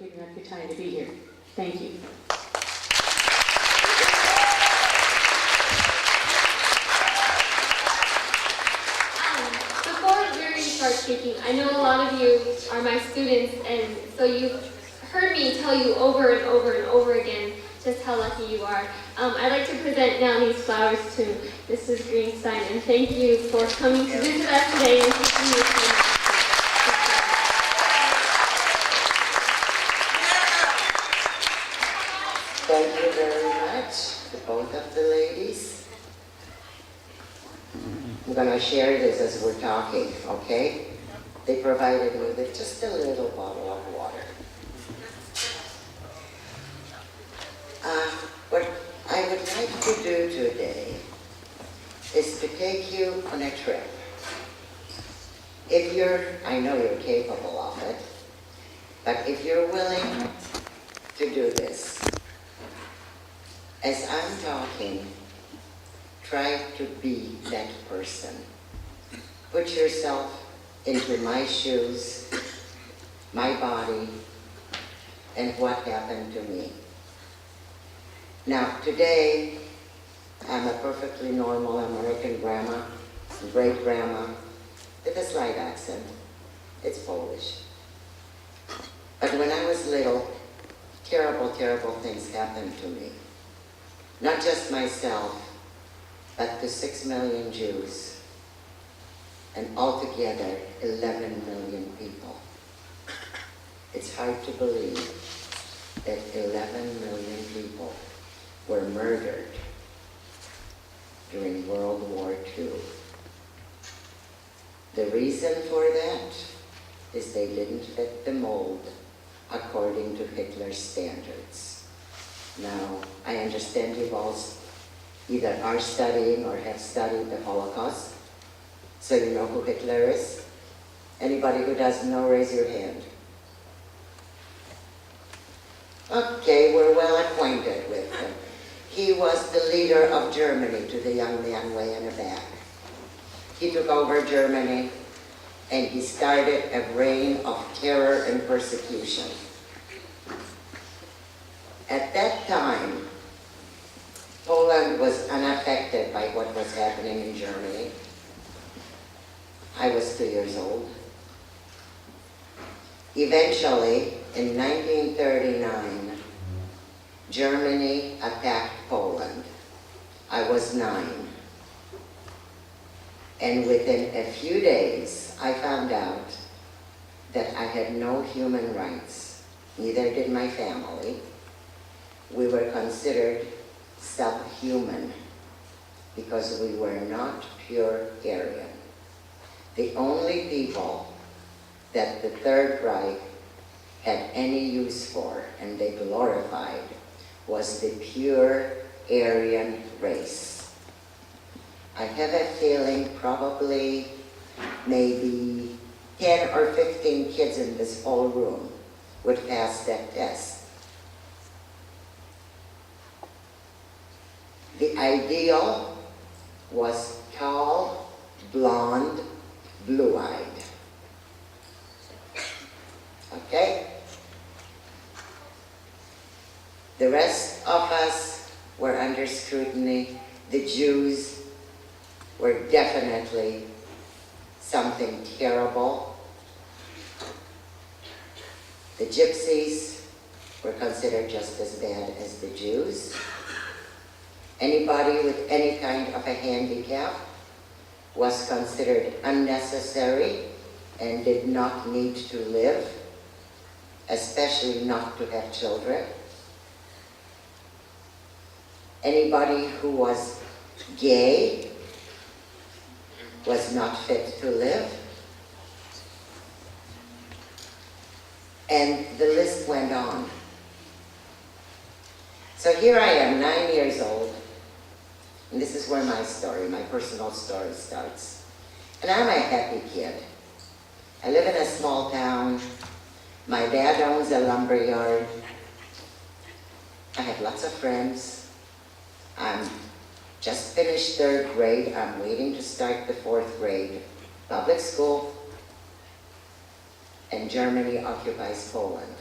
giving up your time to be here. Thank you. Before Miriam starts speaking, I know a lot of you are my students, and so you've heard me tell you over and over and over again just how lucky you are. I'd like to present now these flowers to Mrs. Greenstein, and thank you for coming to visit us today and teaching me so much. Thank you very much to both of the ladies. I'm going to share this as we're talking, okay? They provided me with just a little bottle of water. What I would like to do today is to take you on a trip. If you're, I know you're capable of it, but if you're willing to do this, as I'm talking, try to be that person. Put yourself into my shoes, my body, and what happened to me. Now, today, I'm a perfectly normal American grandma, great-grandma, with a slight accent. It's Polish. But when I was little, terrible, terrible things happened to me. Not just myself, but to 6 million Jews, and altogether 11 million people. It's hard to believe that 11 million people were murdered during World War II. The reason for that is they didn't fit the mold according to Hitler's standards. Now, I understand you've all either are studying or have studied the Holocaust, so you know who Hitler is. Anybody who doesn't know, raise your hand. Okay, we're well acquainted with him. He was the leader of Germany, to the young man way in the back. He took over Germany, and he started a reign of terror and persecution. At that time, Poland was unaffected by what was happening in Germany. I was 2 years old. Eventually, in 1939, Germany attacked Poland. I was 9. And within a few days, I found out that I had no human rights. Neither did my family. We were considered subhuman because we were not pure Aryan. The only people that the Third Reich had any use for, and they glorified, was the pure Aryan race. I have a feeling probably maybe 10 or 15 kids in this whole room would pass that test. The ideal was tall, blonde, blue-eyed. Okay? The rest of us were under scrutiny. The Jews were definitely something terrible. The Gypsies were considered just as bad as the Jews. Anybody with any kind of a handicap was considered unnecessary and did not need to live, especially not to have children. Anybody who was gay was not fit to live. And the list went on. So here I am, 9 years old, and this is where my story, my personal story starts. And I'm a happy kid. I live in a small town. My dad owns a lumber yard. I have lots of friends. I'm just finished 3rd grade. I'm waiting to start the 4th grade. Public school. And Germany occupies Poland.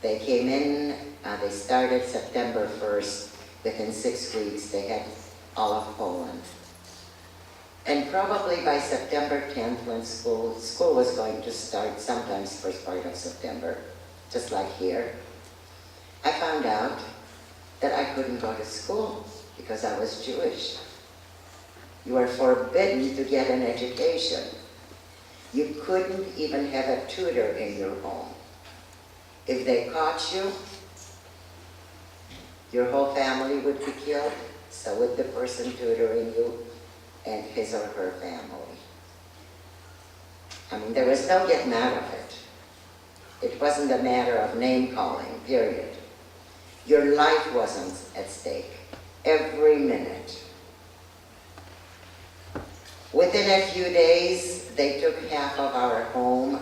They came in, they started September 1st. Within 6 weeks, they had all of Poland. And probably by September 10th, when school was going to start, sometimes first part of September, just like here, I found out that I couldn't go to school because I was Jewish. You were forbidden to get an education. You couldn't even have a tutor in your home. If they caught you, your whole family would be killed, so would the person tutoring you and his or her family. I mean, there was no getting out of it. It wasn't a matter of name calling, period. Your life wasn't at stake, every minute. Within a few days, they took half of our home.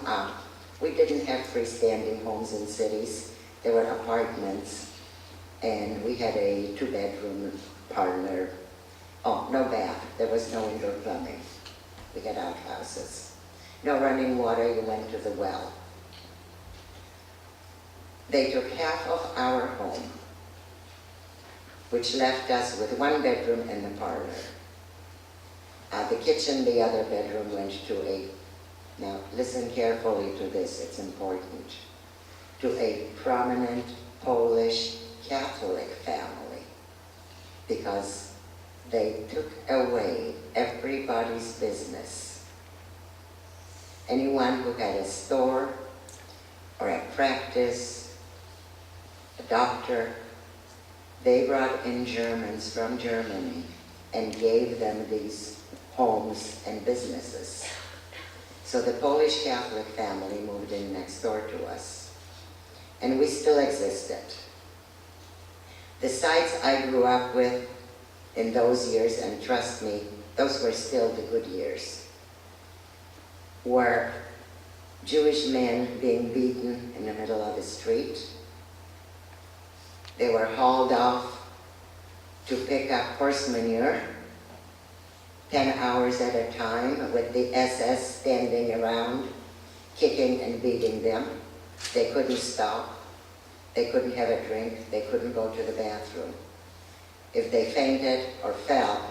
We didn't have freestanding homes in cities. There were apartments, and we had a 2-bedroom parlor. Oh, no bath. There was no indoor plumbing. We had outhouses. No running water, you went to the well. They took half of our home, which left us with 1 bedroom and the parlor. The kitchen, the other bedroom, went to now listen carefully to this, it's important, to a prominent Polish Catholic family, because they took away everybody's business. Anyone who had a store or a practice, a doctor, they brought in Germans from Germany and gave them these homes and businesses. So the Polish Catholic family moved in next door to us, and we still existed. The sites I grew up with in those years, and trust me, those were still the good years, were Jewish men being beaten in the middle of the street. They were hauled off to pick up horse manure 10 hours at a time with the SS standing around, kicking and beating them. They couldn't stop. They couldn't have a drink. They couldn't go to the bathroom. If they fainted or fell,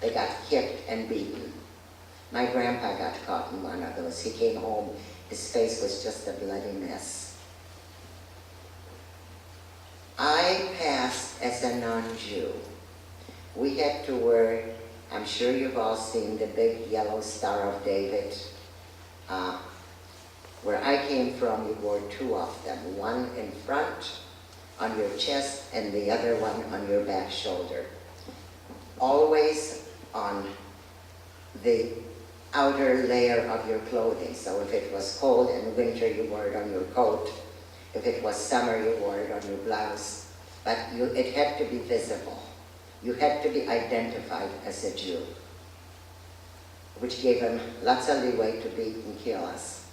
they got kicked and beaten. My grandpa got caught in one of those. He came home, his face was just a bloody mess. I passed as a non-Jew. We had to wear, I'm sure you've all seen the big yellow Star of David. Where I came from, you wore 2 of them, one in front on your chest and the other one on your back shoulder. Always on the outer layer of your clothing. So if it was cold in winter, you wore it on your coat. If it was summer, you wore it on your blouse. But it had to be visible. You had to be identified as a Jew, which gave them lots of leeway to beat and kill us.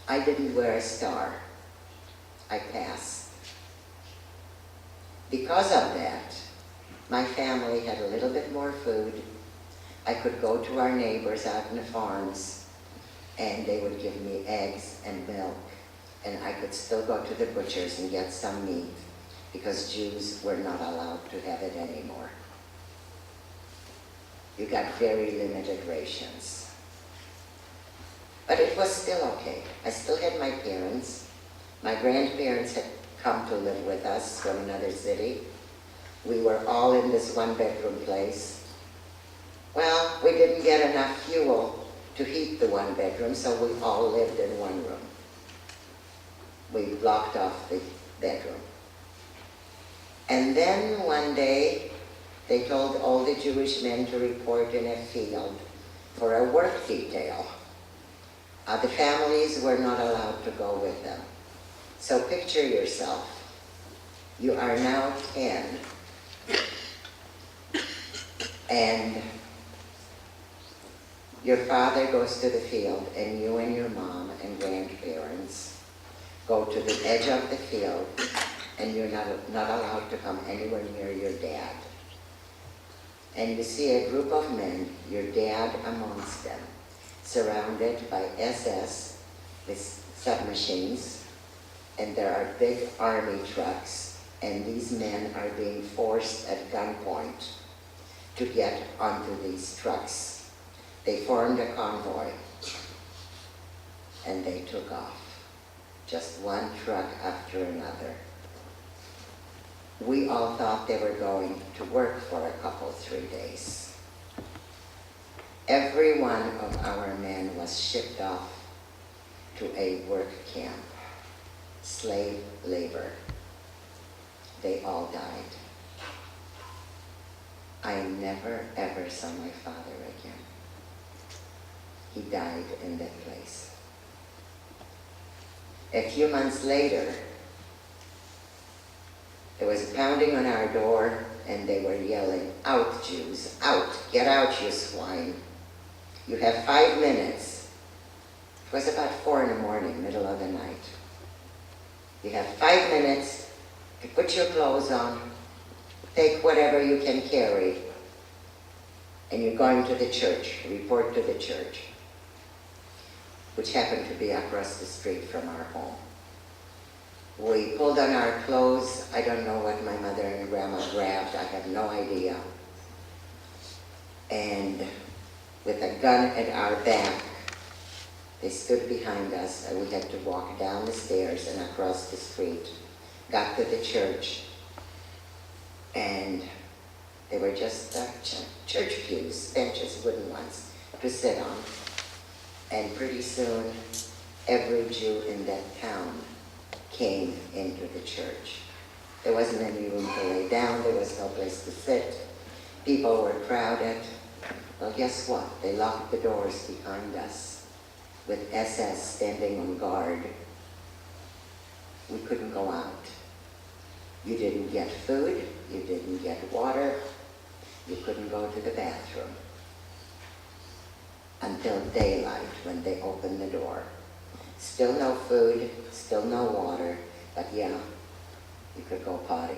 I didn't wear a star. I passed. Because of that, my family had a little bit more food. I could go to our neighbors out in the farms, and they would give me eggs and milk, and I could still go to the butcher's and get some meat, because Jews were not allowed to have it anymore. You got very limited rations. But it was still okay. I still had my parents. My grandparents had come to live with us from another city. We were all in this 1-bedroom place. Well, we didn't get enough fuel to heat the 1 bedroom, so we all lived in 1 room. We blocked off the bedroom. And then one day, they told all the Jewish men to report in a field for a work detail. The families were not allowed to go with them. So picture yourself. You are now 10, and your father goes to the field, and you and your mom and grandparents go to the edge of the field, and you're not allowed to come anywhere near your dad. And you see a group of men, your dad amongst them, surrounded by SS with submachines, and there are big army trucks, and these men are being forced at gunpoint to get onto these trucks. They formed a convoy, and they took off, just one truck after another. We all thought they were going to work for a couple, 3 days. Every one of our men was shipped off to a work camp, slave labor. They all died. I never ever saw my father again. He died in that place. A few months later, there was pounding on our door, and they were yelling, "Out, Jews, out, get out, you swine. You have 5 minutes. It was about 4 in the morning, middle of the night. You have 5 minutes to put your clothes on, take whatever you can carry, and you're going to the church, report to the church," which happened to be across the street from our home. We pulled on our clothes. I don't know what my mother and grandma grabbed. I have no idea. And with a gun at our back, they stood behind us, and we had to walk down the stairs and across the street. Got to the church, and they were just church pews, benches, wooden ones, to sit on. And pretty soon, every Jew in that town came into the church. There wasn't any room to lay down. There was no place to sit. People were crowded. Well, guess what? They locked the doors behind us with SS standing on guard. We couldn't go out. You didn't get food. You didn't get water. You couldn't go to the bathroom until daylight, when they opened the door. Still no food, still no water, but yeah, you could go potty.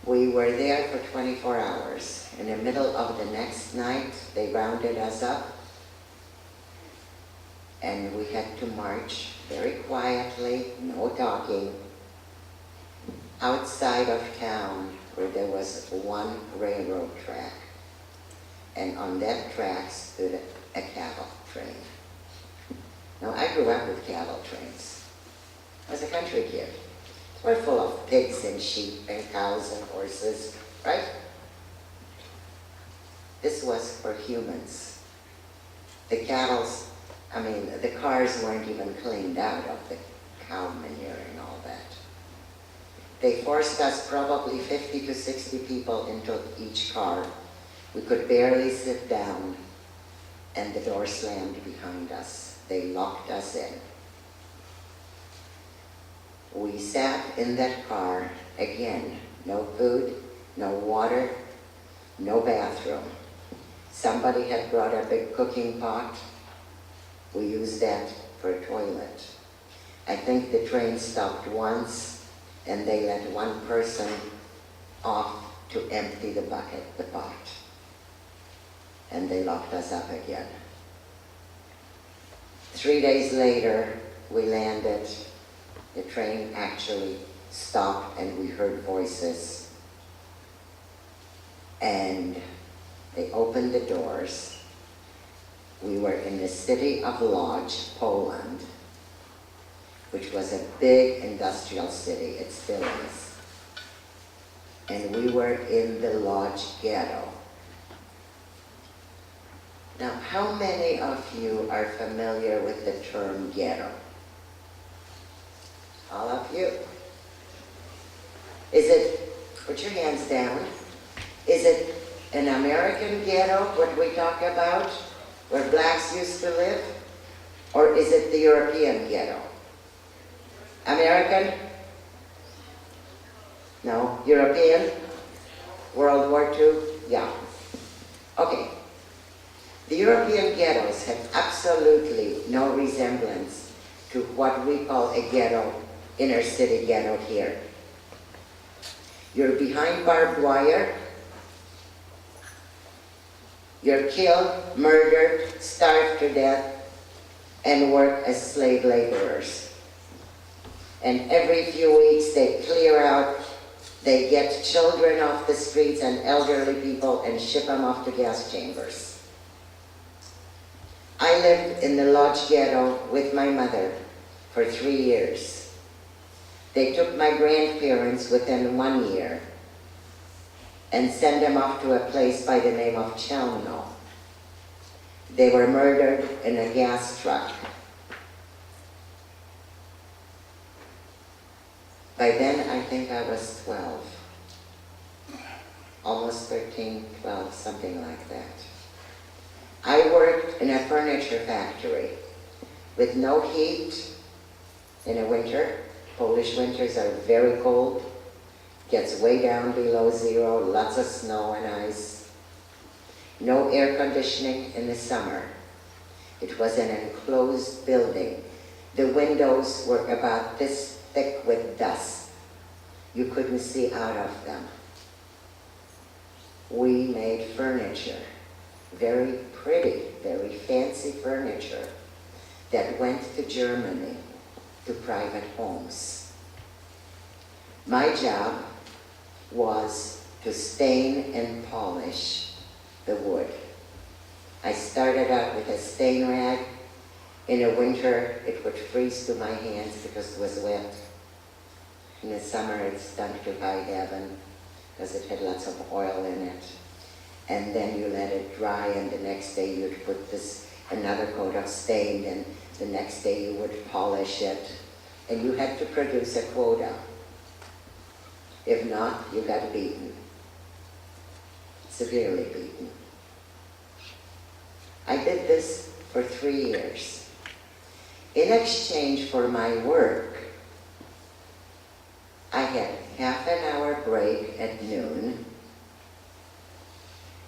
We were there for 24 hours. In the middle of the next night, they rounded us up, and we had to march very quietly, no talking, outside of town where there was one railroad track. And on that track stood a cattle train. Now, I grew up with cattle trains. I was a country kid. We're full of pigs and sheep and cows and horses, right? This was for humans. The the cars weren't even cleaned out of the cow manure and all that. They forced us, probably 50 to 60 people, into each car. We could barely sit down, and the door slammed behind us. They locked us in. We sat in that car, again, no food, no water, no bathroom. Somebody had brought a big cooking pot. We used that for a toilet. I think the train stopped once, and they let one person off to empty the pot. And they locked us up again. 3 days later, we landed. The train actually stopped, and we heard voices. And they opened the doors. We were in the city of Lodz, Poland, which was a big industrial city. It still is. And we were in the Lodz ghetto. Now, how many of you are familiar with the term ghetto? All of you? Is it, put your hands down, is it an American ghetto, what we talk about, where blacks used to live? Or is it the European ghetto? American? No, European? World War II? Yeah. Okay. The European ghettos have absolutely no resemblance to what we call a ghetto, inner city ghetto here. You're behind barbed wire. You're killed, murdered, starved to death, and work as slave laborers. And every few weeks they clear out, they get children off the streets and elderly people and ship them off to gas chambers. I lived in the lodge ghetto with my mother for 3 years. They took my grandparents within 1 year and sent them off to a place by the name of Chelmno. They were murdered in a gas truck. By then, I think I was 12, almost 13, 12, something like that. I worked in a furniture factory with no heat in the winter. Polish winters are very cold, gets way down below zero, lots of snow and ice. No air conditioning in the summer. It was an enclosed building. The windows were about this thick with dust. You couldn't see out of them. We made furniture, very pretty, very fancy furniture that went to Germany, to private homes. My job was to stain and polish the wood. I started out with a stain rag. In the winter, it would freeze to my hands because it was wet. In the summer, it stunk to high heaven because it had lots of oil in it. And then you let it dry, and the next day you'd put another coat of stain, and the next day you would polish it. And you had to produce a quota. If not, you got beaten. Severely beaten. I did this for 3 years. In exchange for my work, I had half an hour break at noon,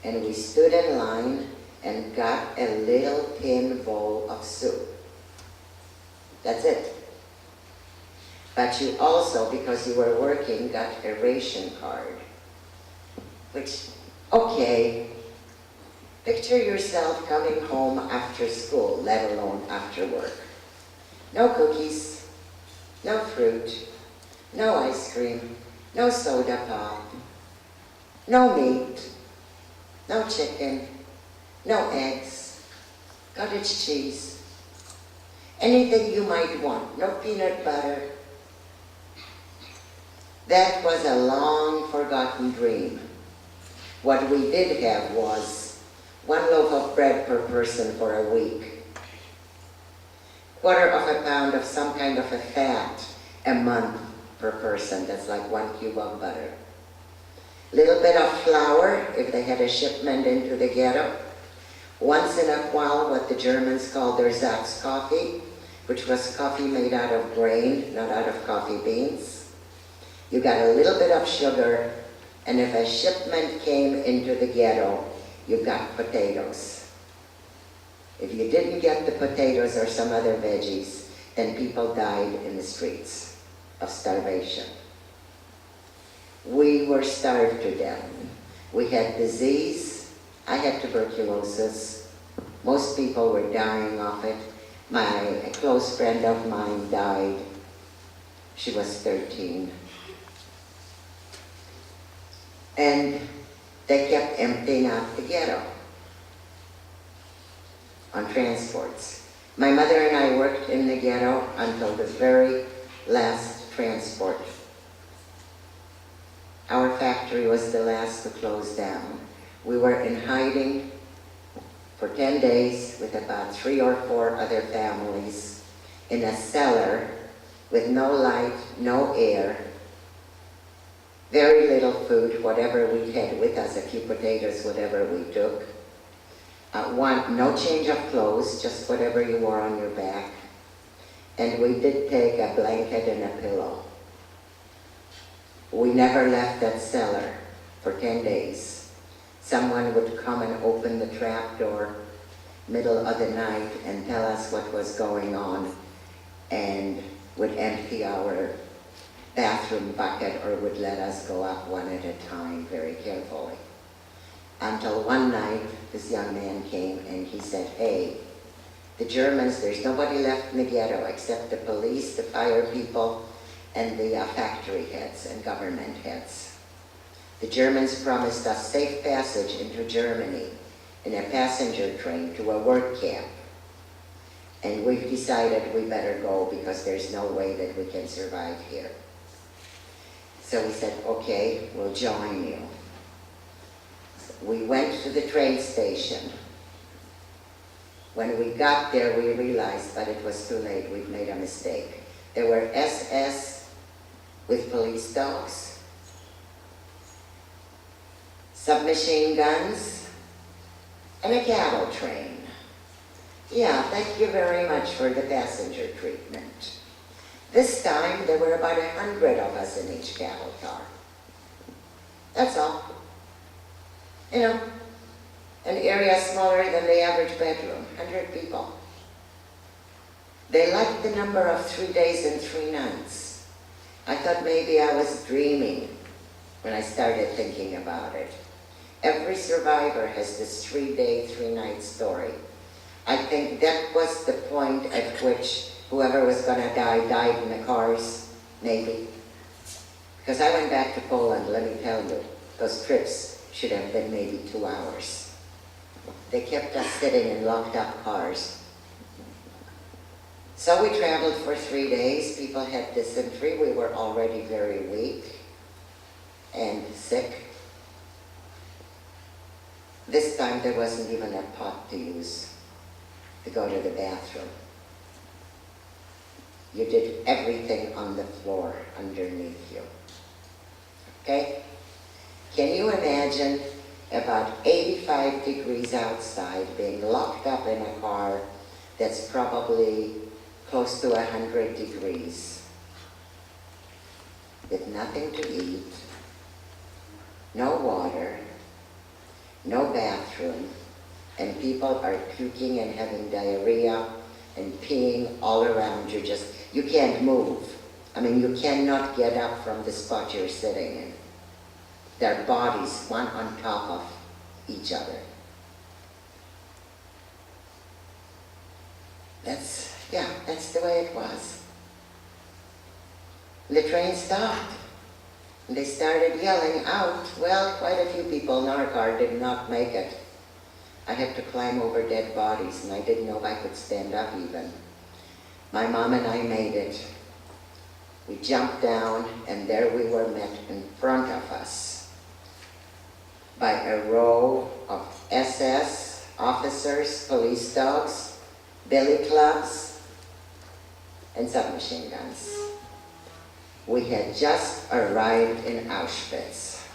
and we stood in line and got a little tin bowl of soup. That's it. But you also, because you were working, got a ration card, which, okay, picture yourself coming home after school, let alone after work. No cookies, no fruit, no ice cream, no soda pop, no meat, no chicken, no eggs, cottage cheese, anything you might want, no peanut butter. That was a long forgotten dream. What we did have was 1 loaf of bread per person for a week, 1/4 of a pound of some kind of a fat a month per person. That's like 1 cube of butter. Little bit of flour if they had a shipment into the ghetto. Once in a while, what the Germans called their Zach's coffee, which was coffee made out of grain, not out of coffee beans. You got a little bit of sugar, and if a shipment came into the ghetto, you got potatoes. If you didn't get the potatoes or some other veggies, then people died in the streets of starvation. We were starved to death. We had disease. I had tuberculosis. Most people were dying of it. A close friend of mine died. She was 13. And they kept emptying out the ghetto on transports. My mother and I worked in the ghetto until the very last transport. Our factory was the last to close down. We were in hiding for 10 days with about 3 or 4 other families in a cellar with no light, no air, very little food, whatever we had with us, a few potatoes, whatever we took. No change of clothes, just whatever you wore on your back. And we did take a blanket and a pillow. We never left that cellar for 10 days. Someone would come and open the trap door middle of the night and tell us what was going on and would empty our bathroom bucket or would let us go up one at a time very carefully. Until one night, this young man came and he said, "Hey, The Germans, there's nobody left in the ghetto except the police, the fire people, and the factory heads and government heads. The Germans promised us safe passage into Germany in a passenger train to a work camp. And we've decided we better go because there's no way that we can survive here. So we said, okay, we'll join you. We went to the train station. When we got there, we realized, but it was too late, we'd made a mistake. There were SS with police dogs, submachine guns, and a cattle train. Yeah, thank you very much for the passenger treatment. This time, there were about 100 of us in each cattle car. That's all. You know, an area smaller than the average bedroom, 100 people. They liked the number of 3 days and 3 nights. I thought maybe I was dreaming when I started thinking about it. Every survivor has this 3-day, 3-night story. I think that was the point at which whoever was going to die died in the cars, maybe. Because I went back to Poland, let me tell you, those trips should have been maybe 2 hours. They kept us sitting in locked up cars. So we traveled for 3 days. People had dysentery. We were already very weak and sick. This time there wasn't even a pot to use to go to the bathroom. You did everything on the floor underneath you. Okay? Can you imagine about 85 degrees outside being locked up in a car that's probably close to 100 degrees with nothing to eat, no water, no bathroom, and people are puking and having diarrhea and peeing all around you. You can't move. I mean, you cannot get up from the spot you're sitting in. Their bodies, one on top of each other. That's the way it was. The train stopped. And they started yelling out. Well, quite a few people in our car did not make it. I had to climb over dead bodies, and I didn't know if I could stand up even. My mom and I made it. We jumped down, and there we were met in front of us by a row of SS officers, police dogs, billy clubs, and submachine guns. We had just arrived in Auschwitz.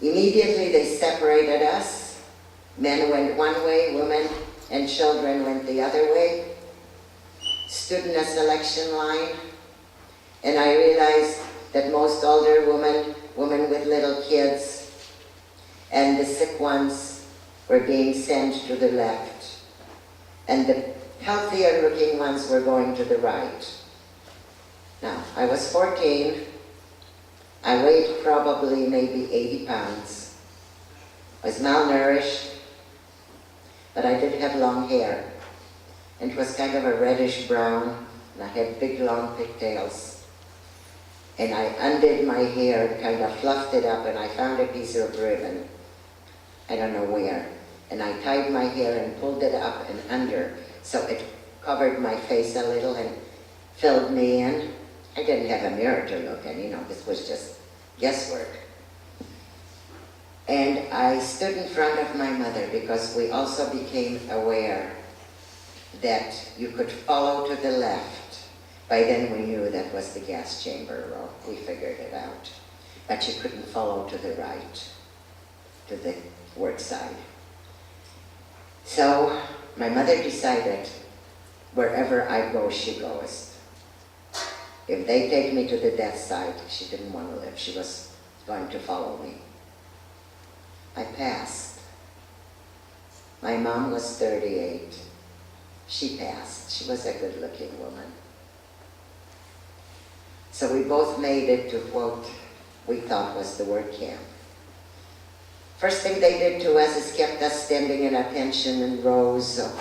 Immediately they separated us. Men went one way, women and children went the other way. Stood in a selection line, and I realized that most older women with little kids, and the sick ones were being sent to the left, and the healthier looking ones were going to the right. Now, I was 14. I weighed probably maybe 80 pounds. I was malnourished, but I did have long hair. And it was kind of a reddish brown, and I had big long pigtails. And I undid my hair and kind of fluffed it up, and I found a piece of ribbon, I don't know where. And I tied my hair and pulled it up and under, so it covered my face a little and filled me in. I didn't have a mirror to look in, this was just guesswork. And I stood in front of my mother because we also became aware that you could follow to the left. By then we knew that was the gas chamber row. We figured it out. But you couldn't follow to the right, to the work side. So my mother decided, wherever I go, she goes. If they take me to the death side, she didn't want to live. She was going to follow me. I passed. My mom was 38. She passed. She was a good-looking woman. So we both made it to what we thought was the work camp. First thing they did to us is kept us standing in attention in rows of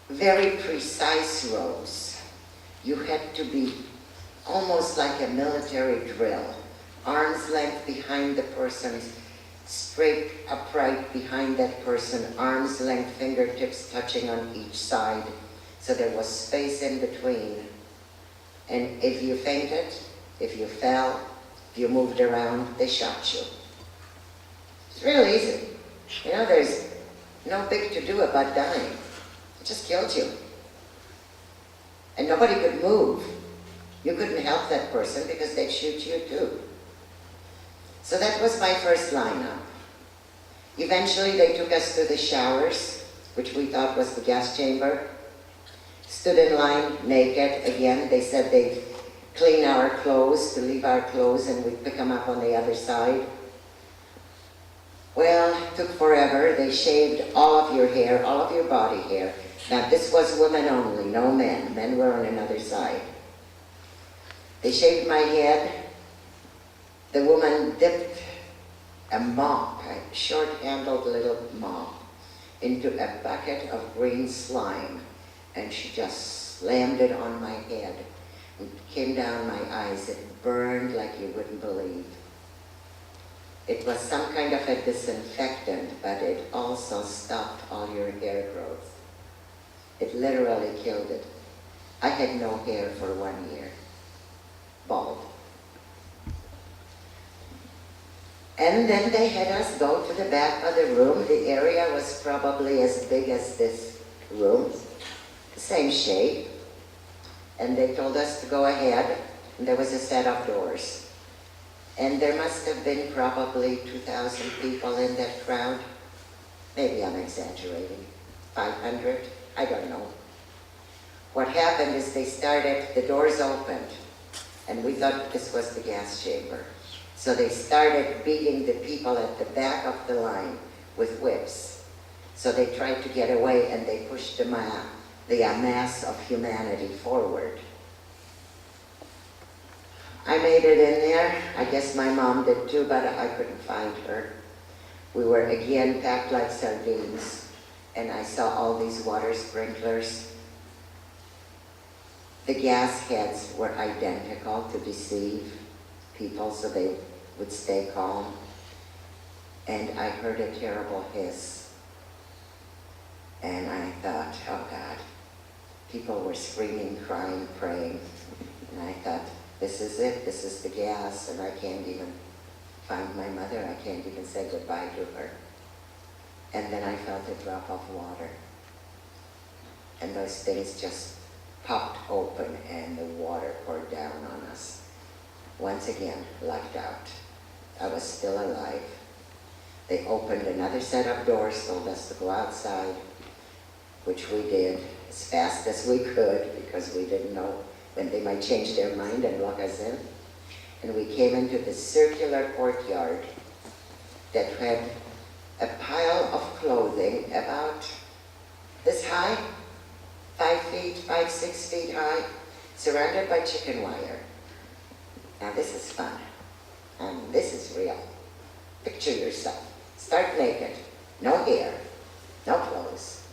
very precise rows. You had to be almost like a military drill. Arm's length behind the person, straight upright behind that person, arm's length, fingertips touching on each side. So there was space in between. And if you fainted, if you fell, if you moved around, they shot you. It's real easy. You know, there's no big to do about dying. It just killed you. And nobody could move. You couldn't help that person because they'd shoot you too. So that was my first lineup. Eventually they took us to the showers, which we thought was the gas chamber. Stood in line naked. Again, they said they'd clean our clothes, to leave our clothes, and we'd pick them up on the other side. Well, it took forever. They shaved all of your hair, all of your body hair. Now this was women only, no men. Men were on another side. They shaved my head. The woman dipped a mop, a short-handled little mop, into a bucket of green slime, and she just slammed it on my head. It came down my eyes. It burned like you wouldn't believe. It was some kind of a disinfectant, but it also stopped all your hair growth. It literally killed it. I had no hair for 1 year. Bald. And then they had us go to the back of the room. The area was probably as big as this room, the same shape. And they told us to go ahead, and there was a set of doors. And there must have been probably 2,000 people in that crowd. Maybe I'm exaggerating. 500? I don't know. What happened is the doors opened, and we thought this was the gas chamber. So they started beating the people at the back of the line with whips. So they tried to get away, and they pushed the mass of humanity forward. I made it in there. I guess my mom did too, but I couldn't find her. We were again packed like sardines, and I saw all these water sprinklers. The gas heads were identical to deceive people so they would stay calm. And I heard a terrible hiss. And I thought, oh God. People were screaming, crying, praying. And I thought, this is it, this is the gas, and I can't even find my mother. I can't even say goodbye to her. And then I felt a drop of water. And those things just popped open and the water poured down on us. Once again, lucked out. I was still alive. They opened another set of doors, told us to go outside, which we did as fast as we could because we didn't know when they might change their mind and lock us in. And we came into the circular courtyard that had a pile of clothing about this high, 6 feet high, surrounded by chicken wire. Now this is fun. This is real. Picture yourself. Start naked. No hair. No clothes.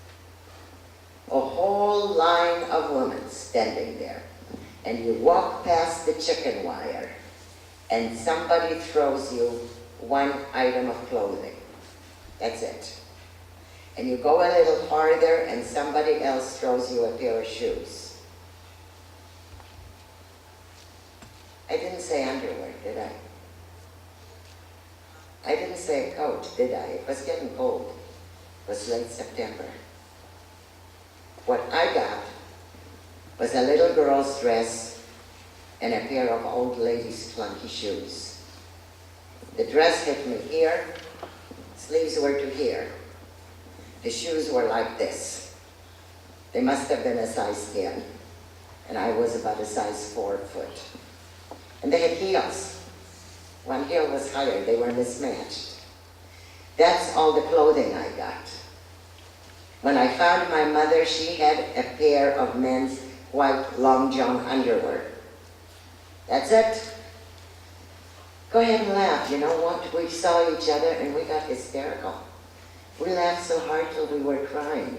A whole line of women standing there. And you walk past the chicken wire, and somebody throws you one item of clothing. That's it. And you go a little farther, and somebody else throws you a pair of shoes. I didn't say underwear, did I? I didn't say a coat, did I? It was getting cold. It was late September. What I got was a little girl's dress and a pair of old lady's clunky shoes. The dress hit me here, sleeves were to here. The shoes were like this. They must have been a size 10, and I was about a size 4 foot. And they had heels. One heel was higher, they were mismatched. That's all the clothing I got. When I found my mother, she had a pair of men's white long john underwear. That's it. Go ahead and laugh. You know what? We saw each other and we got hysterical. We laughed so hard till we were crying.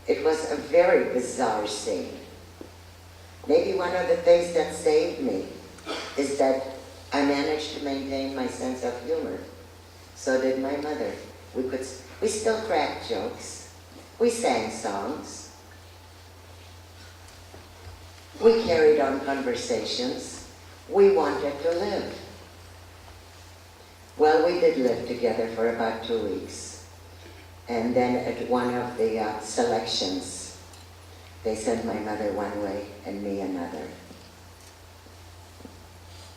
It was a very bizarre scene. Maybe one of the things that saved me is that I managed to maintain my sense of humor. So did my mother. We still cracked jokes. We sang songs. We carried on conversations. We wanted to live. Well, we did live together for about 2 weeks. And then at one of the selections, they sent my mother one way and me another.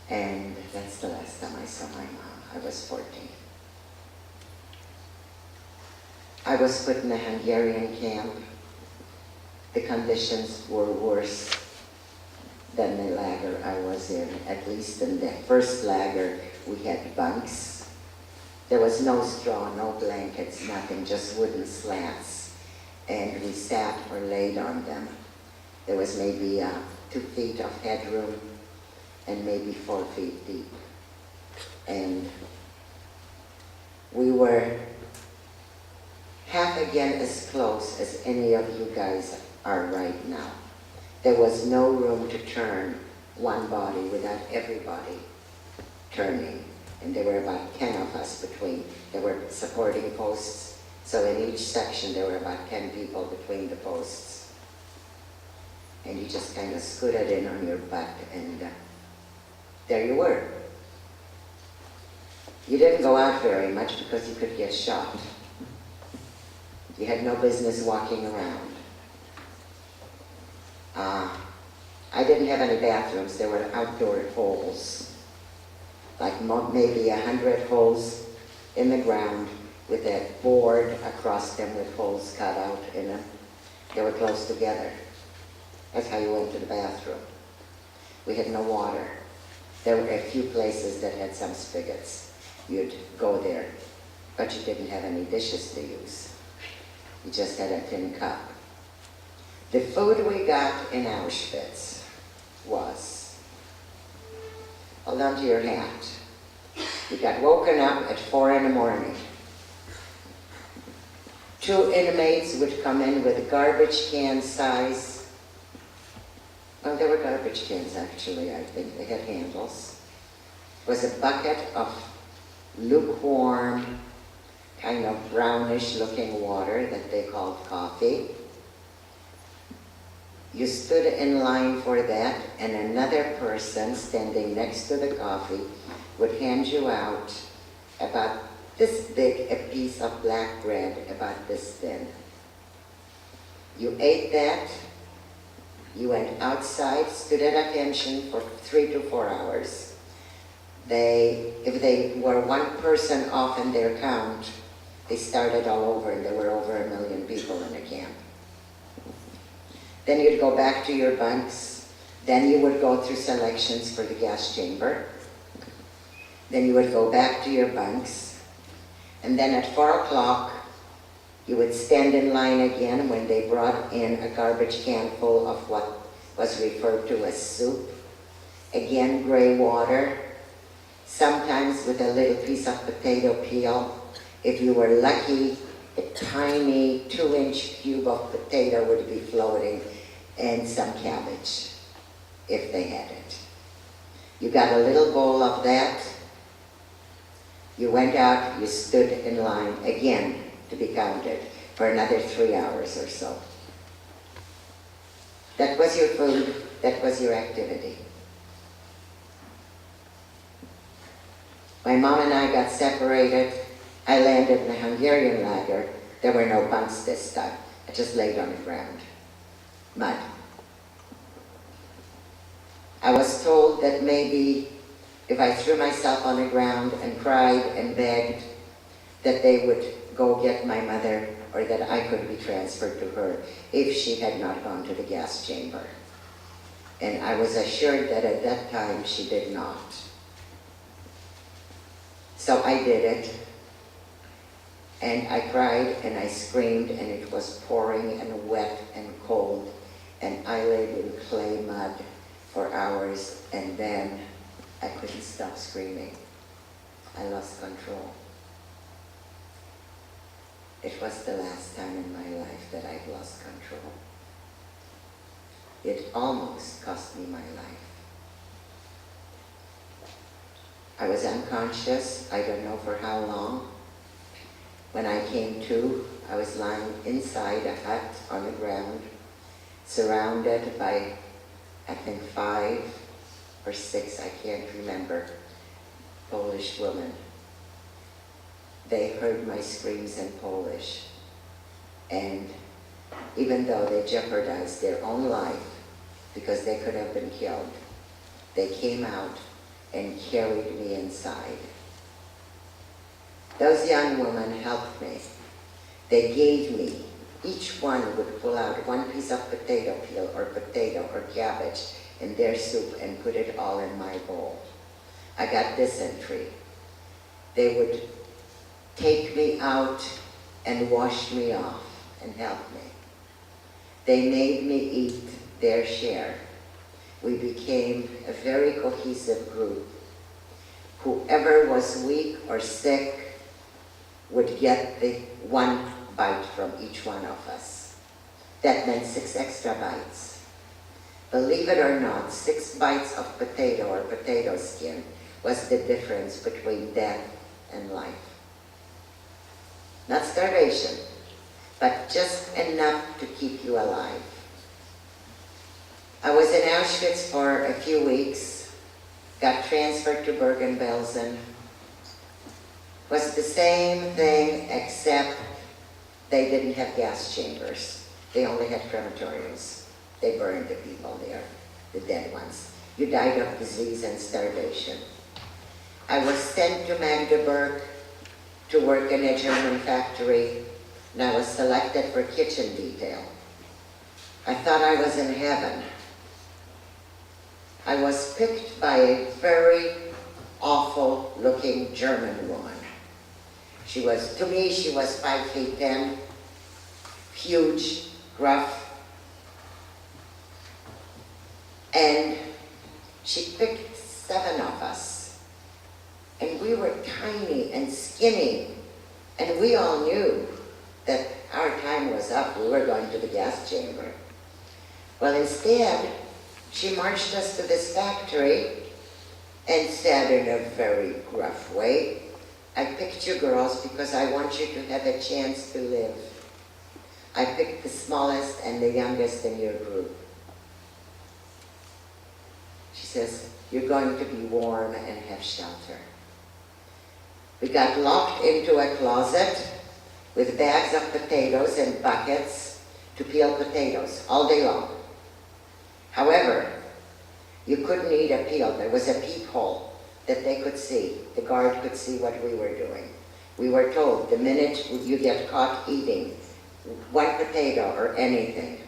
And that's the last time I saw my mom. I was 14. I was put in a Hungarian camp. The conditions were worse than the lager I was in. At least in the first lager, we had bunks. There was no straw, no blankets, nothing, just wooden slats. And we sat or laid on them. There was maybe 2 feet of headroom and maybe 4 feet deep. And we were half again as close as any of you guys are right now. There was no room to turn one body without everybody turning. And there were about 10 of us between. There were supporting posts. So in each section there were about 10 people between the posts. And you just kind of scooted in on your butt and there you were. You didn't go out very much because you could get shot. You had no business walking around. I didn't have any bathrooms. There were outdoor holes, like maybe 100 holes in the ground with a board across them with holes cut out in them. They were close together. That's how you went to the bathroom. We had no water. There were a few places that had some spigots. You'd go there, but you didn't have any dishes to use. You just had a tin cup. The food we got in Auschwitz was, hold on to your hat. You got woken up at 4 in the morning. 2 inmates would come in with garbage can size. Well, there were garbage cans actually, I think. They had handles. It was a bucket of lukewarm, kind of brownish looking water that they called coffee. You stood in line for that, and another person standing next to the coffee would hand you out about this big a piece of black bread, about this thin. You ate that, you went outside, stood at attention for 3 to 4 hours. If they were 1 person off in their count, they started all over, and there were over 1 million people in the camp. Then you'd go back to your bunks. Then you would go through selections for the gas chamber. Then you would go back to your bunks. And then at 4 o'clock, you would stand in line again when they brought in a garbage can full of what was referred to as soup. Again, gray water, sometimes with a little piece of potato peel. If you were lucky, a tiny 2-inch cube of potato would be floating, and some cabbage, if they had it. You got a little bowl of that. You went out, you stood in line again to be counted for another 3 hours or so. That was your food, that was your activity. My mom and I got separated. I landed in a Hungarian lager. There were no bunks this time. I just laid on the ground. Mud. I was told that maybe if I threw myself on the ground and cried and begged, that they would go get my mother, or that I could be transferred to her if she had not gone to the gas chamber. And I was assured that at that time she did not. So I did it. And I cried and I screamed, and it was pouring and wet and cold, and I laid in clay mud for hours, and then I couldn't stop screaming. I lost control. It was the last time in my life that I've lost control. It almost cost me my life. I was unconscious, I don't know for how long. When I came to, I was lying inside a hut on the ground, surrounded by, I think, 5 or 6, I can't remember, Polish women. They heard my screams in Polish, and even though they jeopardized their own life because they could have been killed, they came out and carried me inside. Those young women helped me. They gave me, each one would pull out 1 piece of potato peel or potato or cabbage in their soup and put it all in my bowl. I got dysentery. They would take me out and wash me off and help me. They made me eat their share. We became a very cohesive group. Whoever was weak or sick would get the 1 bite from each one of us. That meant 6 extra bites. Believe it or not, 6 bites of potato or potato skin was the difference between death and life. Not starvation, but just enough to keep you alive. I was in Auschwitz for a few weeks, got transferred to Bergen-Belsen. Was the same thing except they didn't have gas chambers. They only had crematoriums. They burned the people there, the dead ones. You died of disease and starvation. I was sent to Magdeburg to work in a German factory, and I was selected for kitchen detail. I thought I was in heaven. I was picked by a very awful looking German woman. To me, she was 5 feet 10, huge, gruff, and she picked 7 of us. And we were tiny and skinny, and we all knew that our time was up. We were going to the gas chamber. Well, instead, she marched us to this factory and said in a very gruff way, I picked you girls because I want you to have a chance to live. I picked the smallest and the youngest in your group. She says, you're going to be warm and have shelter. We got locked into a closet with bags of potatoes and buckets to peel potatoes all day long. However, you couldn't eat a peel. There was a peephole that they could see. The guard could see what we were doing. We were told the minute you get caught eating 1 potato or anything,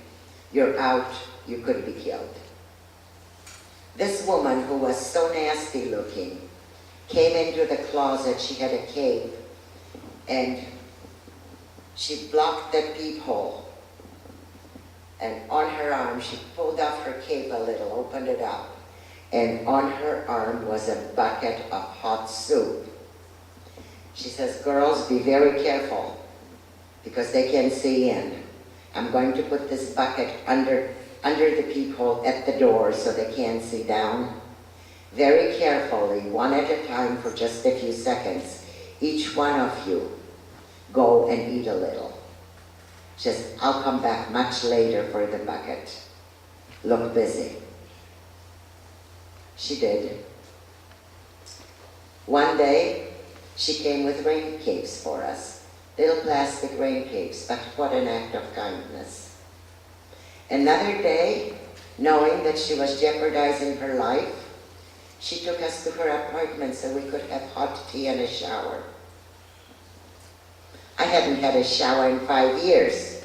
you're out, you could be killed. This woman, who was so nasty looking, came into the closet. She had a cape, and she blocked the peephole. And on her arm, she pulled off her cape a little, opened it up, and on her arm was a bucket of hot soup. She says, girls, be very careful, because they can see in. I'm going to put this bucket under the peephole at the door so they can't see down. Very carefully, 1 at a time for just a few seconds, each one of you go and eat a little. She says, I'll come back much later for the bucket. Look busy. She did. One day, she came with rain capes for us. Little plastic rain capes, but what an act of kindness. Another day, knowing that she was jeopardizing her life, she took us to her apartment so we could have hot tea and a shower. I hadn't had a shower in 5 years.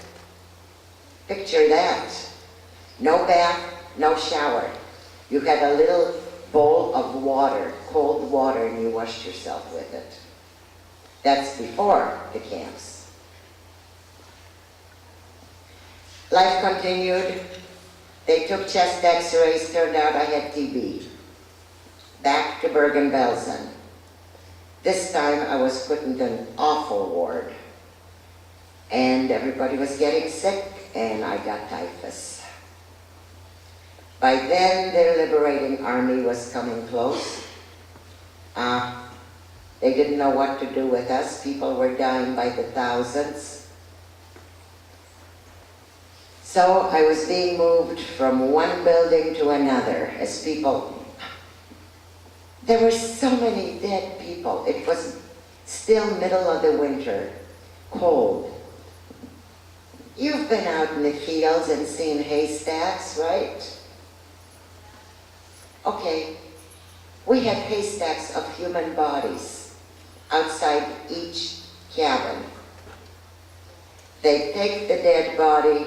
Picture that. No bath, no shower. You had a little bowl of water, cold water, and you washed yourself with it. That's before the camps. Life continued. They took chest x-rays, turned out I had TB. back to Bergen-Belsen. This time I was put into an awful ward, and everybody was getting sick, and I got typhus. By then, their liberating army was coming close. They didn't know what to do with us. People were dying by the thousands. So I was being moved from one building to another as people, there were so many dead people. It was still middle of the winter, cold. You've been out in the fields and seen haystacks, right? Okay, we had haystacks of human bodies outside each cabin. They take the dead body,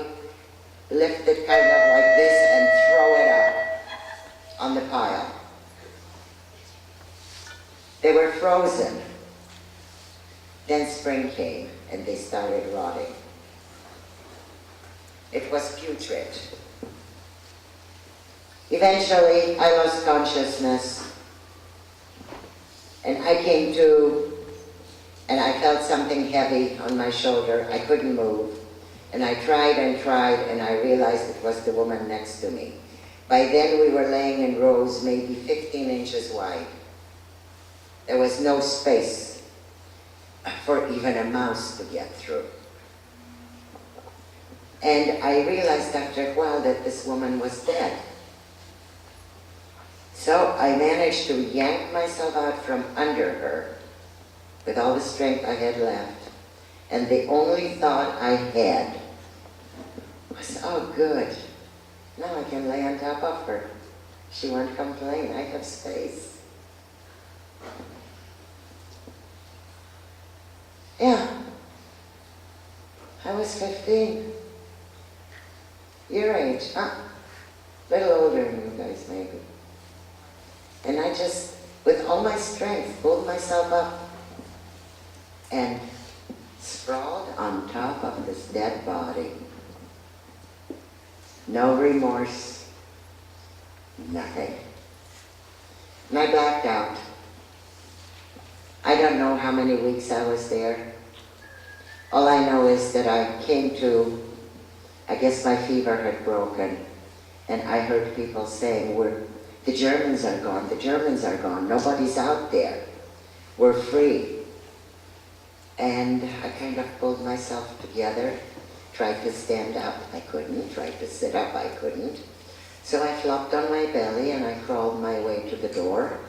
lift it kind of like this, and throw it up on the pile. They were frozen. Then spring came, and they started rotting. It was putrid. Eventually, I lost consciousness, and I came to, and I felt something heavy on my shoulder. I couldn't move, and I tried, and I realized it was the woman next to me. By then, we were laying in rows maybe 15 inches wide. There was no space for even a mouse to get through. And I realized after a while that this woman was dead. So I managed to yank myself out from under her with all the strength I had left. And the only thought I had was, oh good, now I can lay on top of her. She won't complain, I have space. Yeah, I was 15. Your age, little older than you guys maybe. And I just, with all my strength, pulled myself up and sprawled on top of this dead body. No remorse, nothing. And I blacked out. I don't know how many weeks I was there. All I know is that I came to, I guess my fever had broken, and I heard people saying, the Germans are gone, the Germans are gone, nobody's out there, we're free. And I kind of pulled myself together, tried to stand up, I couldn't, tried to sit up, I couldn't. So I flopped on my belly and I crawled my way to the door.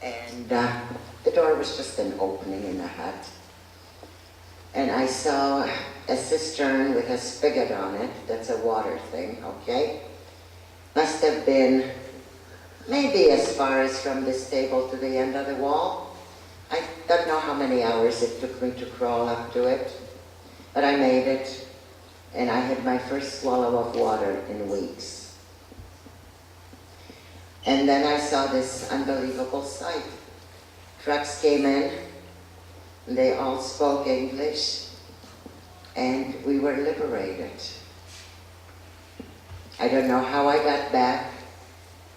And the door was just an opening in the hut. And I saw a cistern with a spigot on it. That's a water thing, okay? Must have been maybe as far as from this table to the end of the wall. I don't know how many hours it took me to crawl up to it, but I made it, and I had my first swallow of water in weeks. And then I saw this unbelievable sight. Trucks came in, and they all spoke English, and we were liberated. I don't know how I got back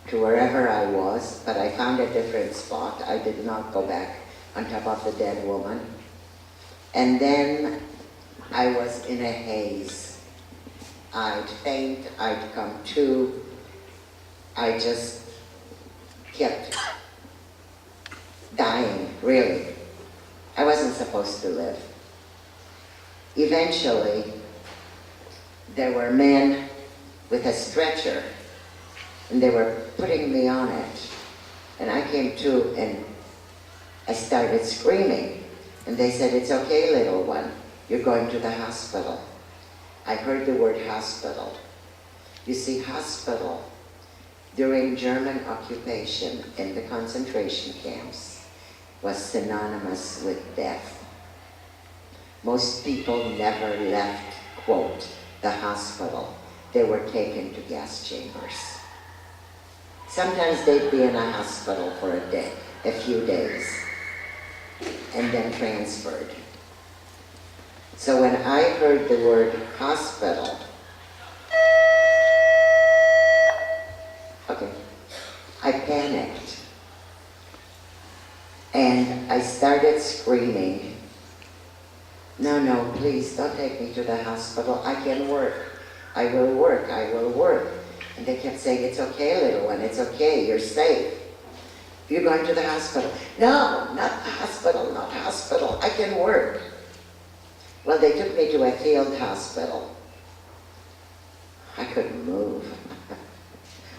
to wherever I was, but I found a different spot. I did not go back on top of the dead woman. And then I was in a haze. I'd faint, I'd come to. I just kept dying, really. I wasn't supposed to live. Eventually, there were men with a stretcher, and they were putting me on it. And I came to, and I started screaming. And they said, "It's okay, little one, you're going to the hospital." I heard the word hospital. You see, hospital, during German occupation in the concentration camps, was synonymous with death. Most people never left, quote, the hospital. They were taken to gas chambers. Sometimes they'd be in a hospital for a day, a few days, and then transferred. So when I heard the word hospital, okay, I panicked. And I started screaming, no, no, please don't take me to the hospital. I can work. I will work. I will work. And they kept saying, it's okay, little one. It's okay. You're safe. You're going to the hospital. No, not the hospital, not hospital. I can work. Well, they took me to a field hospital. I couldn't move,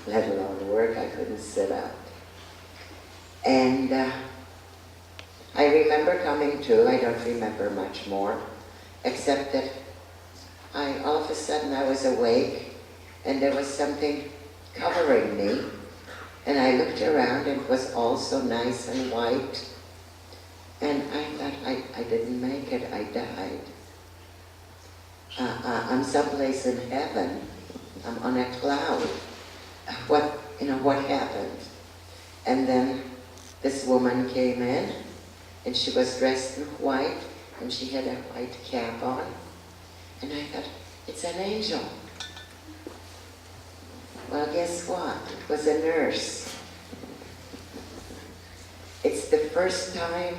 let alone work. I couldn't sit up. And I remember coming to, I don't remember much more, except that all of a sudden I was awake and there was something covering me. And I looked around and it was all so nice and white. And I thought, I didn't make it, I died. I'm someplace in heaven. I'm on a cloud. What happened? And then this woman came in and she was dressed in white and she had a white cap on. And I thought, it's an angel. Well, guess what? It was a nurse. It's the first time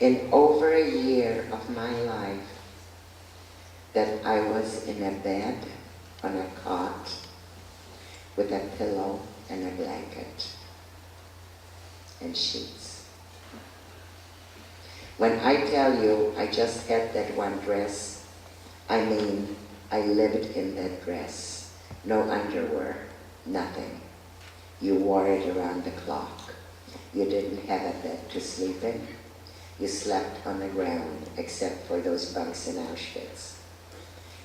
in over a year of my life that I was in a bed on a cot with a pillow and a blanket and sheets. When I tell you I just had that one dress, I mean I lived in that dress. No underwear, nothing. You wore it around the clock. You didn't have a bed to sleep in. You slept on the ground, except for those bunks in Auschwitz.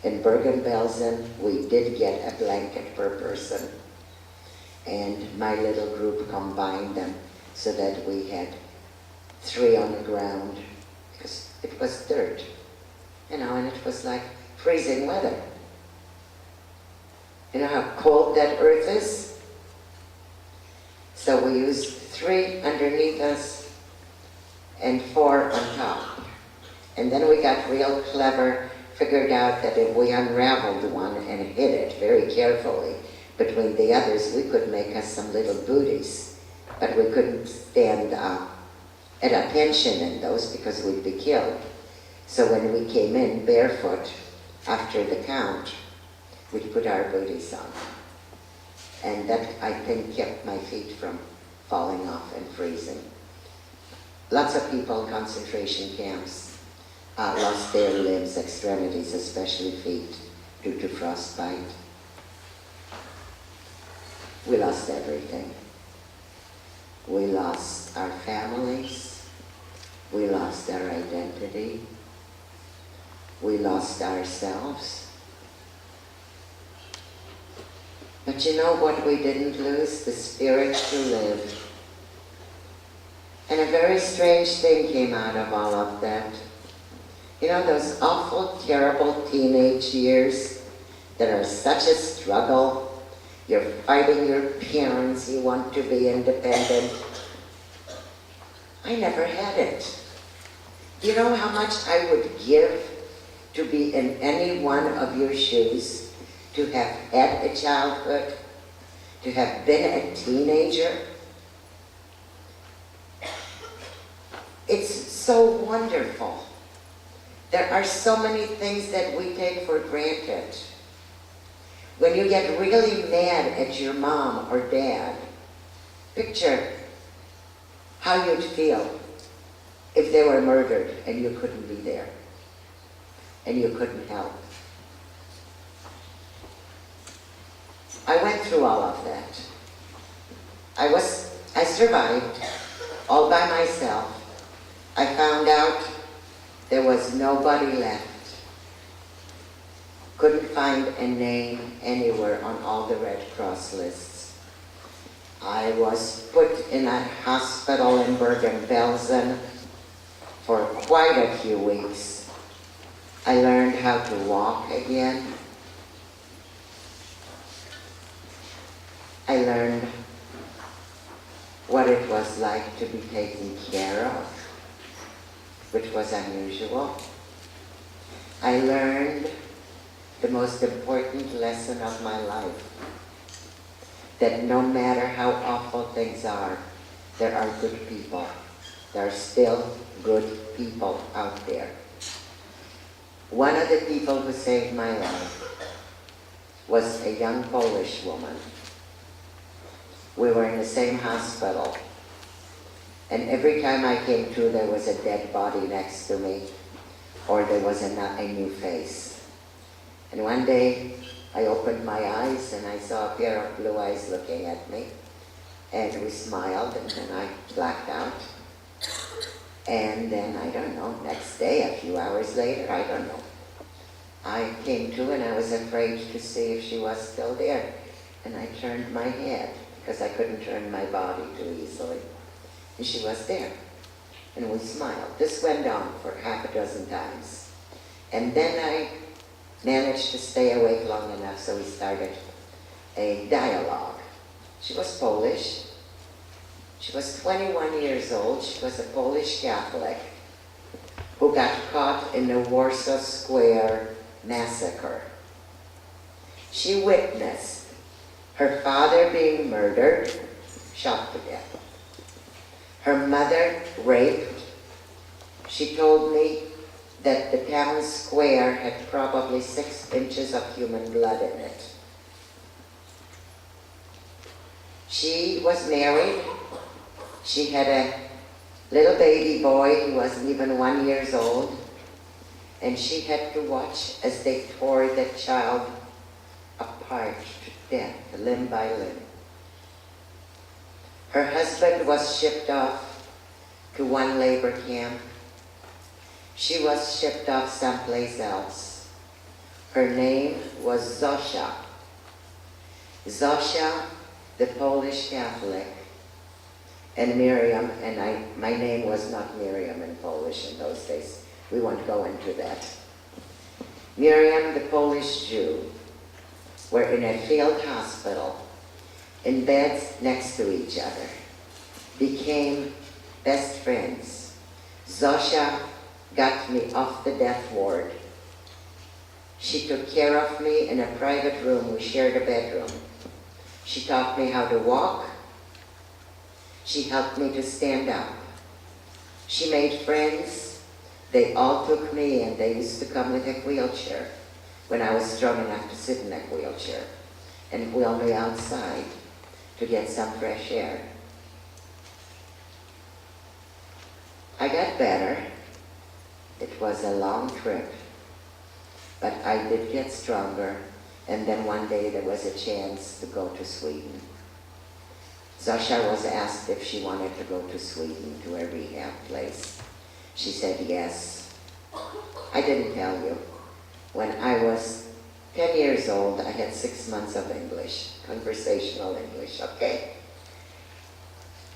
In Bergen-Belsen, we did get a blanket per person, and my little group combined them so that we had 3 on the ground, because it was dirt, and it was like freezing weather. You know how cold that earth is? So we used 3 underneath us and 4 on top. And then we got real clever, figured out that if we unraveled one and hid it very carefully between the others, we could make us some little booties. But we couldn't stand at a pension in those because we'd be killed. So when we came in barefoot after the count, we'd put our booties on. And that, I think, kept my feet from falling off and freezing. Lots of people in concentration camps lost their limbs, extremities, especially feet, due to frostbite. We lost everything. We lost our families. We lost our identity. We lost ourselves. But you know what we didn't lose? The spirit to live. And a very strange thing came out of all of that. You know, those awful, terrible teenage years that are such a struggle. You're fighting your parents, you want to be independent. I never had it. You know how much I would give to be in any one of your shoes, to have had a childhood, to have been a teenager? It's so wonderful. There are so many things that we take for granted. When you get really mad at your mom or dad, picture how you'd feel if they were murdered and you couldn't be there and you couldn't help. I went through all of that. I survived all by myself. I found out there was nobody left. Couldn't find a name anywhere on all the Red Cross lists. I was put in a hospital in Bergen-Belsen for quite a few weeks. I learned how to walk again. I learned what it was like to be taken care of, which was unusual. I learned the most important lesson of my life. that no matter how awful things are, there are good people. There are still good people out there. One of the people who saved my life was a young Polish woman. We were in the same hospital, and every time I came to, there was a dead body next to me, or there was a new face. And one day, I opened my eyes and I saw a pair of blue eyes looking at me, and we smiled, and then I blacked out. And then, I don't know, next day, a few hours later, I don't know, I came to and I was afraid to see if she was still there. And I turned my head, because I couldn't turn my body too easily. And she was there. And we smiled. This went on for half a dozen times. And then I managed to stay awake long enough, so we started a dialogue. She was Polish. She was 21 years old. She was a Polish Catholic who got caught in the Warsaw Square massacre. She witnessed her father being murdered, shot to death. Her mother raped. She told me that the town square had probably 6 inches of human blood in it. She was married. She had a little baby boy who wasn't even 1 year old, and she had to watch as they tore the child apart to death, limb by limb. Her husband was shipped off to one labor camp. She was shipped off someplace else. Her name was Zosia. Zosia, the Polish Catholic, and Miriam, and my name was not Miriam in Polish in those days. We won't go into that. Miriam, the Polish Jew, were in a field hospital, in beds next to each other, became best friends. Zosia got me off the death ward. She took care of me in a private room. We shared a bedroom. She taught me how to walk. She helped me to stand up. She made friends. They all took me, and they used to come with a wheelchair when I was strong enough to sit in that wheelchair and wheel me outside to get some fresh air. I got better. It was a long trip, but I did get stronger, and then one day there was a chance to go to Sweden. Zosia was asked if she wanted to go to Sweden, to a rehab place. She said yes. I didn't tell you. When I was 10 years old, I had 6 months of English, conversational English, okay?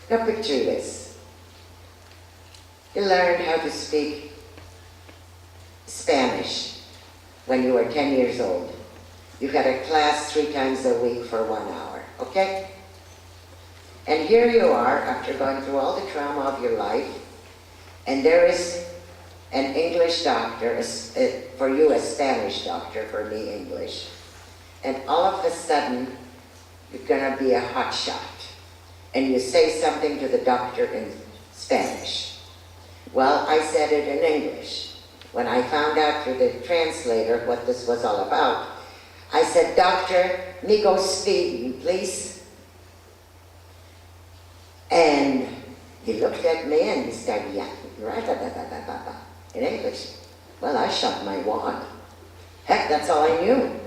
Now picture this. You learned how to speak Spanish when you were 10 years old. You had a class 3 times a week for 1 hour, okay? And here you are, after going through all the trauma of your life, and there is an English doctor, for you a Spanish doctor, for me English. And all of a sudden, you're gonna be a hotshot. And you say something to the doctor in Spanish. Well, I said it in English. When I found out through the translator what this was all about, I said, "Doctor, me go Sweden, please." And he looked at me and he started yelling, in English. Well, I shot my wad. Heck, that's all I knew.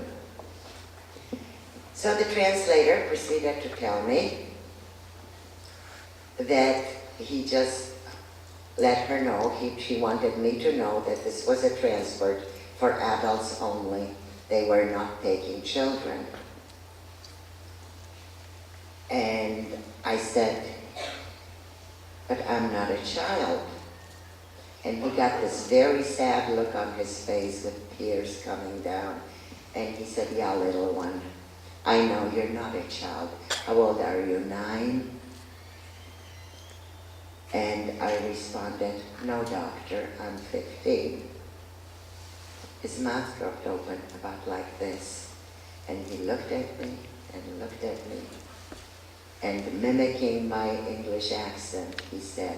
So the translator proceeded to tell me that he just let her know, she wanted me to know that this was a transport for adults only. They were not taking children. And I said, "But I'm not a child." And he got this very sad look on his face with tears coming down. And he said, "Yeah, little one, I know you're not a child. How old are you, 9? And I responded, "No, doctor, I'm 15. His mouth dropped open about like this. And he looked at me and looked at me. And mimicking my English accent, he said,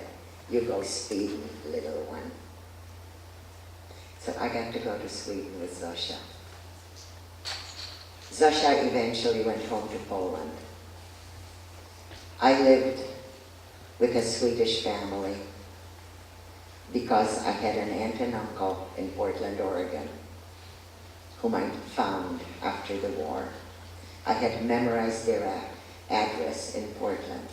"You go speeding, little one." So I got to go to Sweden with Zosia. Zosia eventually went home to Poland. I lived with a Swedish family because I had an aunt and uncle in Portland, Oregon, whom I found after the war. I had memorized their address in Portland,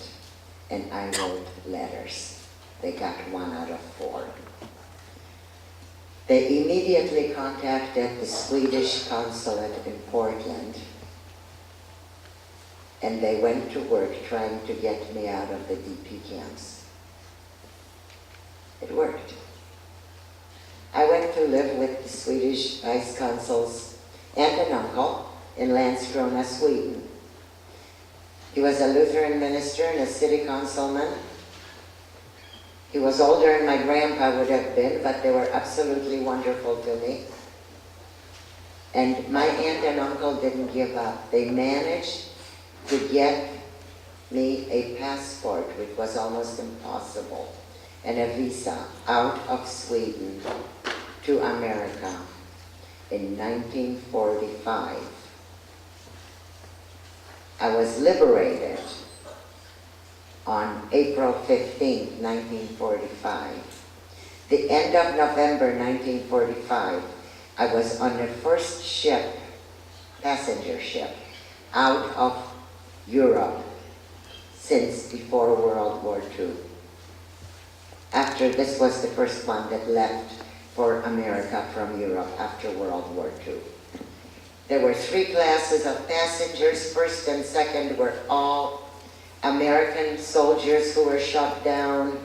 and I wrote letters. They got 1 out of 4. They immediately contacted the Swedish consulate in Portland, and they went to work trying to get me out of the DP camps. It worked. I went to live with the Swedish vice consul's aunt and uncle in Landskrona, Sweden. He was a Lutheran minister and a city councilman. He was older than my grandpa would have been, but they were absolutely wonderful to me. And my aunt and uncle didn't give up. They managed to get me a passport, which was almost impossible, and a visa out of Sweden to America in 1945. I was liberated on April 15, 1945. The end of November 1945, I was on the first ship, passenger ship, out of Europe since before World War II. After this was the first one that left for America from Europe after World War II. There were 3 classes of passengers. First and second were all American soldiers who were shot down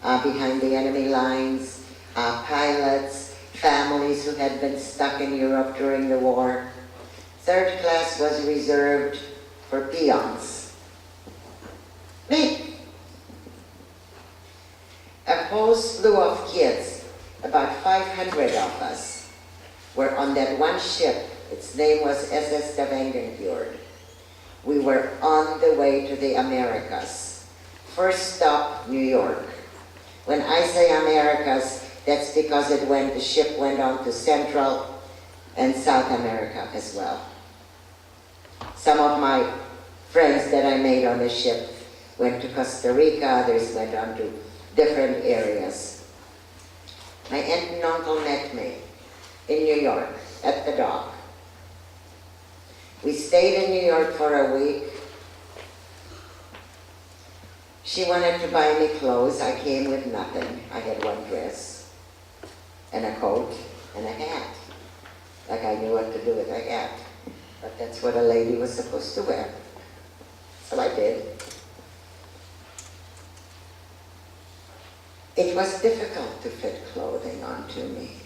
behind the enemy lines, pilots, families who had been stuck in Europe during the war. Third class was reserved for peons. Me. A whole slew of kids, about 500 of us, were on that one ship. Its name was SS Stavangenfjord. We were on the way to the Americas. First stop, New York. When I say Americas, that's because the ship went on to Central and South America as well. Some of my friends that I made on the ship went to Costa Rica, others went on to different areas. My aunt and uncle met me in New York at the dock. We stayed in New York for a week. She wanted to buy me clothes. I came with nothing. I had one dress and a coat and a hat. Like I knew what to do with a hat. But that's what a lady was supposed to wear. So I did. It was difficult to fit clothing onto me.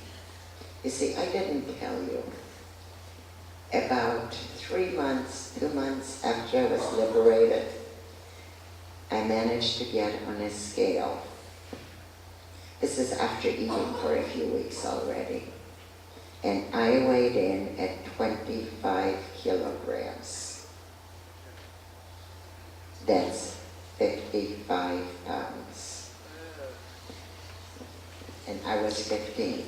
You see, I didn't tell you. About 2 months after I was liberated, I managed to get on a scale. This is after eating for a few weeks already. And I weighed in at 25 kilograms. That's 55 pounds. And I was 15.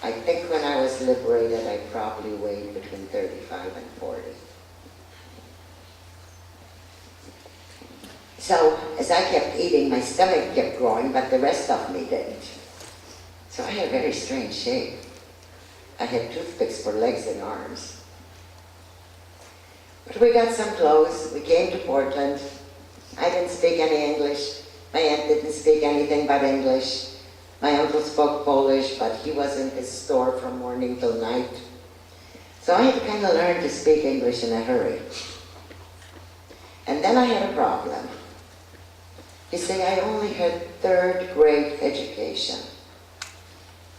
I think when I was liberated, I probably weighed between 35 and 40. So, as I kept eating, my stomach kept growing, but the rest of me didn't. So I had a very strange shape. I had toothpicks for legs and arms. But we got some clothes. We came to Portland. I didn't speak any English. My aunt didn't speak anything but English. My uncle spoke Polish, but he was in his store from morning till night. So I had to kind of learn to speak English in a hurry. And then I had a problem. You see, I only had 3rd grade education.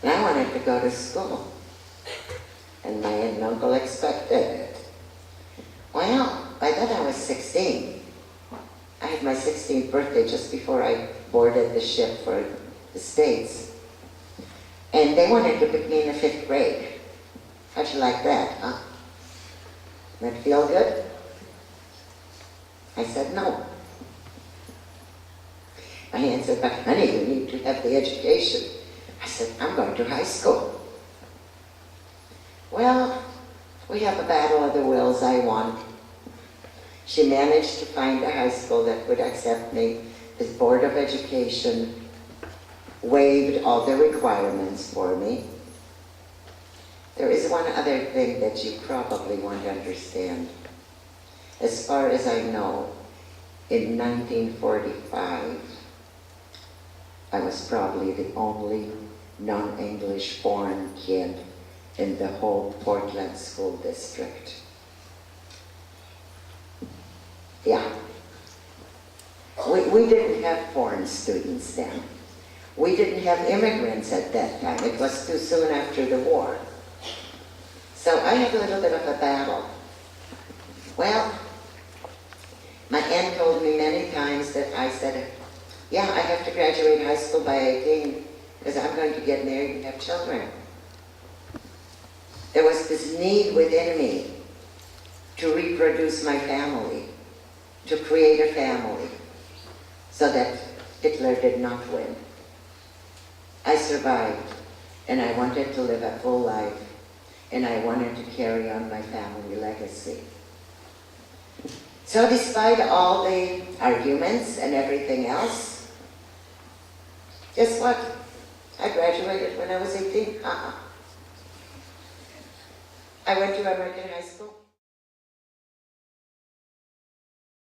And I wanted to go to school. And my aunt and uncle expected it. Well, by then I was 16. I had my 16th birthday just before I boarded the ship for the States. And they wanted to put me in the 5th grade. How'd you like that, huh? That feel good? I said, no. My aunt said, but honey, you need to have the education. I said, I'm going to high school. Well, we have a battle of the wills. I won. She managed to find a high school that would accept me. The Board of Education waived all the requirements for me. There is one other thing that you probably want to understand. As far as I know, in 1945, I was probably the only non-English born kid in the whole Portland School District. Yeah. We didn't have foreign students then. We didn't have immigrants at that time. It was too soon after the war. So I had a little bit of a battle. Well, my aunt told me many times that I said, yeah, I have to graduate high school by 18 because I'm going to get married and have children. There was this need within me to reproduce my family, to create a family, so that Hitler did not win. I survived, and I wanted to live a full life, and I wanted to carry on my family legacy. So despite all the arguments and everything else, guess what? I graduated when I was 18. I went to American high school.